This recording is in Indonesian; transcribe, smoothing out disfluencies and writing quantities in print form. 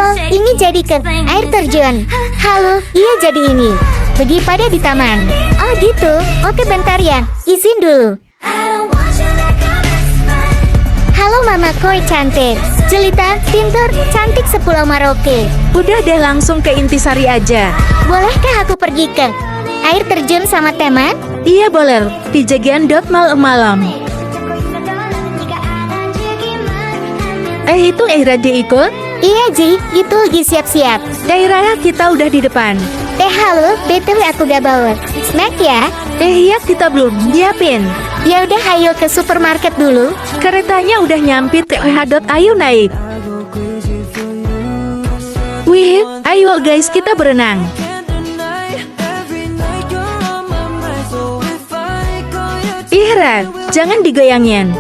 Oh, ini jadi ke air terjun. Halo, iya jadi ini. Pergi pada di taman. Oh gitu, oke bentar ya, izin dulu. Halo Mama Koi cantik, jelita, pintar, cantik sepulau Maroke. Udah deh langsung ke intisari aja. Bolehkah aku pergi ke air terjun sama teman? Iya boleh, di Jagian malam. Itu Rade ikut? Iya Ji, itu lagi siap-siap. Raya kita udah di depan. Halo, BTW aku udah bawa snack ya. Iya kita belum nyiapin. Ya udah ayo ke supermarket dulu. Keretanya udah nyampe ayo naik. Wih, ayo guys kita berenang. Ihra, jangan digoyangin.